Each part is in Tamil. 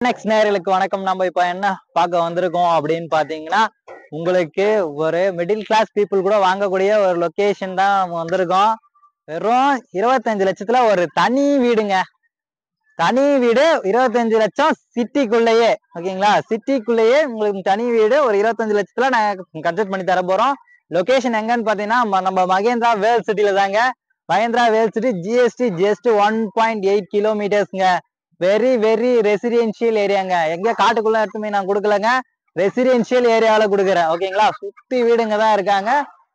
நெக்ஸ்ட் நேயர்களுக்கு வணக்கம். நம்ம இப்ப என்ன பார்க்க வந்திருக்கோம் அப்படின்னு பாத்தீங்கன்னா, உங்களுக்கு ஒரு மிடில் கிளாஸ் பீப்புள் கூட வாங்கக்கூடிய ஒரு லொகேஷன் தான் நம்ம வந்திருக்கோம். வெறும் 25 லட்சத்துல ஒரு தனி வீடுங்க. தனி வீடு 25 லட்சம் சிட்டிக்குள்ளேயே. ஓகேங்களா? சிட்டிக்குள்ளேயே உங்களுக்கு தனி வீடு ஒரு 25 லட்சத்துல நான் கன்ஸ்ட்ரக்ட் பண்ணி தர போறோம். லொகேஷன் எங்கன்னு பாத்தீங்கன்னா நம்ம மகேந்திரா வேல் சிட்டில தாங்க. Mahindra World City GST just 1.8 கிலோமீட்டர்ஸ்ங்க. வெரி வெரி ரெசிடென்சியல் ஏரியாங்க. எங்க காட்டுக்குள்ள எடுத்துமே நான் கொடுக்கலங்க, ரெசிடென்சியல் ஏரியாவில கொடுக்குறேன். ஓகேங்களா? சுத்தி வீடுங்க தான் இருக்காங்க.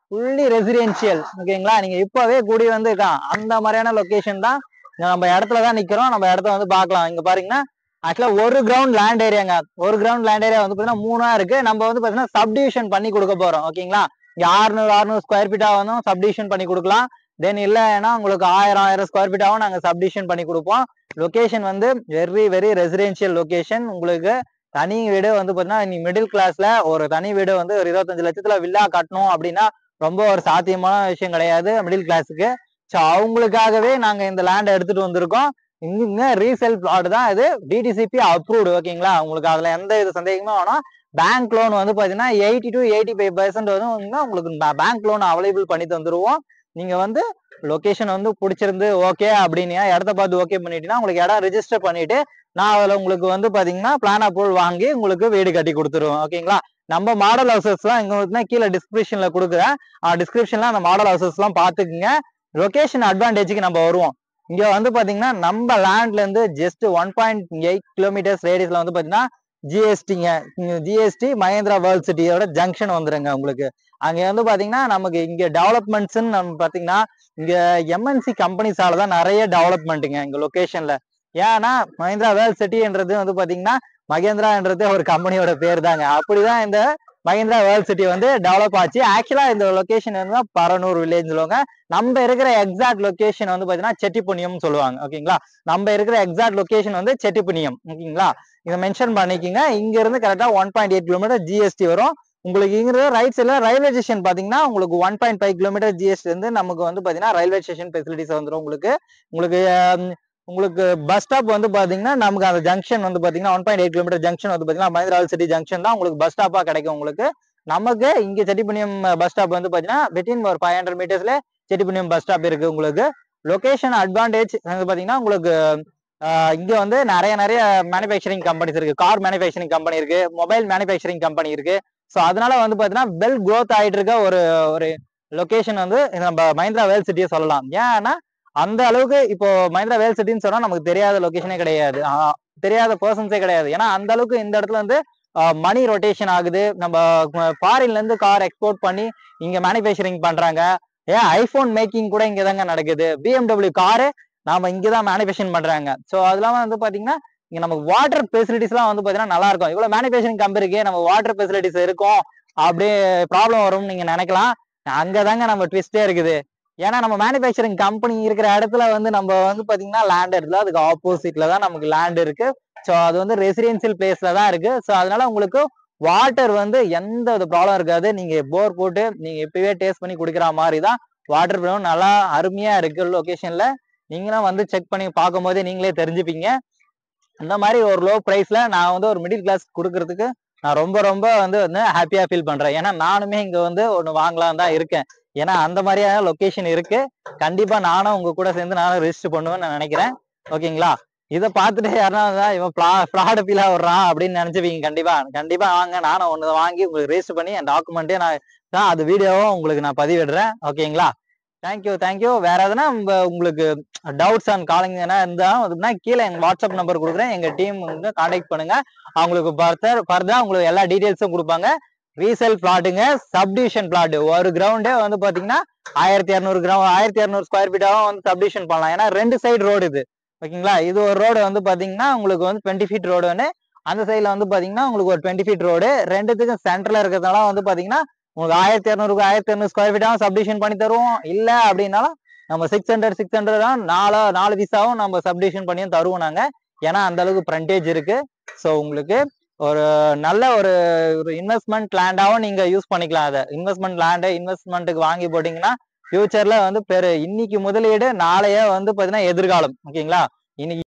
Fully residential. ஓகேங்களா? நீங்க இப்பவே கூடி வந்து இருக்கான் அந்த மாதிரியான லொகேஷன் தான். நம்ம இடத்துல தான் நிக்கிறோம். நம்ம இடத்த வந்து பார்க்கலாம். இங்க பாருங்கன்னா ஆக்சுவலா ஒரு கிரவுண்ட் லேண்ட் ஏரியாங்க. ஒரு கிரவுண்ட் லேண்ட் ஏரியா வந்து பாத்தீங்கன்னா 3 இருக்கு. நம்ம வந்து பாத்தீங்கன்னா சப்டிவிஷன் பண்ணி கொடுக்க போறோம். ஓகேங்களா? இங்க 600 ஸ்கொயர் ஃபீட்டா வந்து சப்டிவிஷன் பண்ணி கொடுக்கலாம். தென் இல்லைன்னா உங்களுக்கு 1000 ஸ்கொயர் ஃபீட்டாவும் நாங்க சப்டிவிஷன் பண்ணி கொடுப்போம். லொகேஷன் வந்து வெரி வெரி ரெசிடென்சியல் லொகேஷன். உங்களுக்கு தனி வீடு வந்து பாத்தீங்கன்னா நீ மிடில் கிளாஸ்ல ஒரு தனி வீடு வந்து ஒரு 25 லட்சத்துல வில்லா கட்டணும் அப்படின்னா ரொம்ப ஒரு சாத்தியமான விஷயம் கிடையாது மிடில் கிளாஸுக்கு. ஸோ அவங்களுக்காகவே நாங்க இந்த லேண்ட் எடுத்துட்டு வந்திருக்கோம். இங்க ரீசேல் பிளாட் தான் இது. DTCP approved. ஓகேங்களா? உங்களுக்கு அதுல எந்த இது சந்தேகமும் வேணும். பேங்க் லோன் வந்து பாத்தீங்கன்னா 80 to 85% வந்து உங்களுக்கு பேங்க் லோன் அவைலபிள் பண்ணி தந்துருவோம். நீங்க வந்து லொகேஷன் வந்து பிடிச்சிருந்து ஓகே அப்படின்னு இடத்த பார்த்து ஓகே பண்ணிட்டீங்கன்னா உங்களுக்கு இடம் ரிஜிஸ்டர் பண்ணிட்டு நான் அதுல உங்களுக்கு வந்து பாத்தீங்கன்னா பிளான் அப்ரூவல் வாங்கி உங்களுக்கு வீடு கட்டி கொடுத்துருவோம். ஓகேங்களா? நம்ம மாடல் ஹவுசஸ் எல்லாம் இங்க வந்து கீழே டிஸ்கிரிப்ஷன்ல கொடுக்குறேன். டிஸ்கிரிப்ஷன்ல அந்த மாடல் ஹவுசஸ் எல்லாம் பாத்துக்குங்க. லொகேஷன் அட்வான்டேஜுக்கு நம்ம வருவோம். இங்க வந்து பாத்தீங்கன்னா நம்ம லேண்ட்ல இருந்து ஜஸ்ட் 1.8 கிலோமீட்டர்ஸ் ரேடியஸ்ல வந்து பாத்தீங்கன்னா ஜிஎஸ்டிங்க. ஜிஎஸ்டி மகேந்திரா வேர்ல்ட் சிட்டியோட ஜங்ஷன் வந்துருங்க உங்களுக்கு. அங்க வந்து பாத்தீங்கன்னா நமக்கு இங்க டெவலப்மெண்ட்ஸ் நம்ம பாத்தீங்கன்னா இங்க எம்என்சி கம்பெனிஸால தான் நிறைய டெவலப்மெண்ட்டுங்க இங்க லொகேஷன்ல. ஏன்னா மகேந்திரா வேர்ல்ட் சிட்டின்றது வந்து பாத்தீங்கன்னா மகேந்திரான்றது ஒரு கம்பெனியோட பேர் தாங்க. அப்படிதான் இந்த மகேந்திரா வேர்ல்ட் சிட்டி வந்து டெவலப் ஆச்சு. ஆக்சுவலா இந்த லொகேஷன் வந்து பரனூர் வில்லேஜ் சொல்லுவாங்க. நம்ம இருக்கிற எக்ஸாக்ட் லொகேஷன் வந்து பாத்தீங்கன்னா செட்டிப்புண்ணியம் சொல்லுவாங்க. ஓகேங்களா? நம்ம இருக்கிற எக்ஸாக்ட் லொகேஷன் வந்து செட்டிப்புண்ணியம். ஓகேங்களா? இதை மென்ஷன் பண்ணிக்கிங்க. இங்க இருந்து கரெக்டா 1.8 கிலோமீட்டர் ஜிஎஸ்டி வரும். உங்களுக்கு இங்க ரைட் சைட்ல ரயில்வே ஸ்டேஷன் பாத்தீங்கன்னா உங்களுக்கு 1.5 கிலோமீட்டர் ஜிஎஸ்டி இருந்து நமக்கு வந்து பாத்தீங்கன்னா ரயில்வே ஸ்டேஷன் ஃபெசிலிட்டிஸ் வந்துடும் உங்களுக்கு. உங்களுக்கு உங்களுக்கு பஸ் ஸ்டாப் வந்து பாத்தீங்கன்னா நமக்கு அந்த ஜங்ஷன் வந்து பாத்தீங்கன்னா 1.8 கிலோமீட்டர் ஜங்ஷன் வந்து பாத்தீங்கன்னா மகேந்திரா வேர்ல்ட் சிட்டி ஜங்ஷன் தான் உங்களுக்கு பஸ் ஸ்டாப்பா கிடைக்கும் உங்களுக்கு. நமக்கு இங்க செட்டிப்புண்ணியம் பஸ் ஸ்டாப் வந்து பாத்தீங்கன்னா வித்தின் ஒரு 500 மீட்டர்ஸ்ல செட்டிப்புண்ணியம் பஸ் ஸ்டாப் இருக்கு உங்களுக்கு. லொகேஷன் அட்வான்டேஜ் வந்து பாத்தீங்கன்னா உங்களுக்கு இங்க வந்து நிறைய மேனுபேக்சரிங் கம்பெனிஸ் இருக்கு. கார் மேனுபேக்சரிங் கம்பெனி இருக்கு, மொபைல் மேனுபேக்சரிங் கம்பெனி இருக்கு. ஸோ அதனால வந்து பாத்தீங்கன்னா வெல் க்ரோத் ஆயிட்டு இருக்க ஒரு ஒரு லொகேஷன் வந்து நம்ம மகேந்திரா வேர்ல்ட் சிட்டியை சொல்லலாம். ஏன்னா அந்த அளவுக்கு இப்போ மகேந்திரா வேர்ல்ட் சிட்டின்னு சொன்னா நமக்கு தெரியாத லொகேஷனே கிடையாது, தெரியாத பர்சன்ஸே கிடையாது. ஏன்னா அந்த அளவுக்கு இந்த இடத்துல வந்து மணி ரொட்டேஷன் ஆகுது. நம்ம ஃபாரின்ல இருந்து கார் எக்ஸ்போர்ட் பண்ணி இங்க மேனுபேக்சரிங் பண்றாங்க. ஏன் ஐபோன் மேக்கிங் கூட இங்க தாங்க நடக்குது. பிஎம்டபிள்யூ காரு நாம இங்கதான் மேனுபேக்சரிங் பண்றாங்க. ஸோ அதெல்லாம் வந்து பாத்தீங்கன்னா இங்க நமக்கு வாட்டர் ஃபெசிலிட்டிஸ் எல்லாம் வந்து பாத்தீங்கன்னா நல்லா இருக்கும். இவ்வளவு மேனுபேக்சரிங் கம்பெனி இருக்கு, நம்ம வாட்டர் ஃபெசிலிட்டிஸ் இருக்கும் அப்படியே ப்ராப்ளம் வரும்னு நீங்க நினைக்கலாம். அங்கதாங்க நம்ம ட்விஸ்டே இருக்குது. ஏன்னா நம்ம மேனுபேக்சரிங் கம்பெனி இருக்கிற இடத்துல வந்து நம்ம வந்து பாத்தீங்கன்னா லேண்ட் இடத்துல அதுக்கு ஆப்போசிட்ல தான் நமக்கு லேண்ட் இருக்கு. ஸோ அது வந்து ரெசிடென்சியல் பிளேஸ்ல தான் இருக்கு. ஸோ அதனால உங்களுக்கு வாட்டர் வந்து எந்த ஒரு ப்ராப்ளம் இருக்காது. நீங்க போர் போட்டு நீங்க இப்பவே டேஸ்ட் பண்ணி குடிக்கிற மாதிரி தான் வாட்டர் ப்ராப்ளம் நல்லா அருமையா இருக்கு லொகேஷன்ல. நீங்களும் வந்து செக் பண்ணி பார்க்கும் போதே நீங்களே தெரிஞ்சுப்பீங்க. இந்த மாதிரி ஒரு லோ பிரைஸ்ல நான் வந்து ஒரு மிடில் கிளாஸ் கொடுக்கறதுக்கு நான் ரொம்ப ரொம்ப வந்து ஹாப்பியா ஃபீல் பண்றேன். ஏன்னா நானுமே இங்க வந்து ஒண்ணு வாங்கலாம் தான் இருக்கேன். ஏன்னா அந்த மாதிரியான லொகேஷன் இருக்கு. கண்டிப்பா நானும் உங்க கூட சேர்ந்து நானும் ரெஜிஸ்டர் பண்ணுவேன்னு நான் நினைக்கிறேன். ஓகேங்களா? இதை பார்த்துட்டு யாருன்னா இவன் ஃப்ராடு ஃபீலா விடுறான் அப்படின்னு நினைச்சுப்பீங்க. கண்டிப்பா கண்டிப்பா வாங்க, நானும் ஒண்ணு வாங்கி உங்களுக்கு ரெஜிஸ்டர் பண்ணி என் டாக்குமெண்ட்டே நான் அது வீடியோவும் உங்களுக்கு நான் பதிவிடுறேன். ஓகேங்களா? தேங்க்யூ. வேற எதனா உங்களுக்கு டவுட்ஸ் அண்ட் காலிங் இருந்தா கீழே எங்க வாட்ஸ்அப் நம்பர் கொடுக்குறேன். எங்க டீம் வந்து கான்டாக்ட் பண்ணுங்க. அவங்களுக்கு ஃபர்தரா உங்களுக்கு எல்லா டீடைல்ஸும் கொடுப்பாங்க. ரீசேல் பிளாட்டுங்க, சப்டிவிஷன் பிளாட். ஒரு கிரவுண்டே வந்து பாத்தீங்கன்னா 1200 ஸ்கொயர் ஃபீட்டாவும் வந்து சப்டிவிஷன் பண்ணலாம். ஏன்னா 2 சைடு ரோடு இது. ஓகேங்களா? இது ஒரு ரோடு வந்து பாத்தீங்கன்னா உங்களுக்கு வந்து 20 ஃபீட் ரோடு ஒன்று, அந்த சைட்ல வந்து பாத்தீங்கன்னா உங்களுக்கு ஒரு 20 ஃபீட் ரோடு. ரெண்டுத்துக்கும் சென்டர்ல இருக்கிறதுனால வந்து பாத்தீங்கன்னா உங்களுக்கு 1200 ஸ்கொயர் ஃபீட்டாவும் சப்டிவிஷன் பண்ணி தருவோம். இல்ல அப்படின்னாலும் நம்ம 600 நாலு விசாவும் நம்ம சப்டிவிஷன் பண்ணியும் தருவோம் நாங்க. ஏன்னா அந்த அளவுக்கு ஃப்ரண்டேஜ் இருக்கு. ஸோ உங்களுக்கு ஒரு நல்ல ஒரு இன்வெஸ்ட்மெண்ட் லேண்டாவும் நீங்க யூஸ் பண்ணிக்கலாம். அதை இன்வெஸ்ட்மெண்ட் லேண்டு இன்வெஸ்ட்மெண்ட்டுக்கு வாங்கி போட்டீங்கன்னா ஃபியூச்சர்ல வந்து இன்னைக்கு முதலீடு நாளைய வந்து பாத்தீங்கன்னா எதிர்காலம். ஓகேங்களா? இன்னைக்கு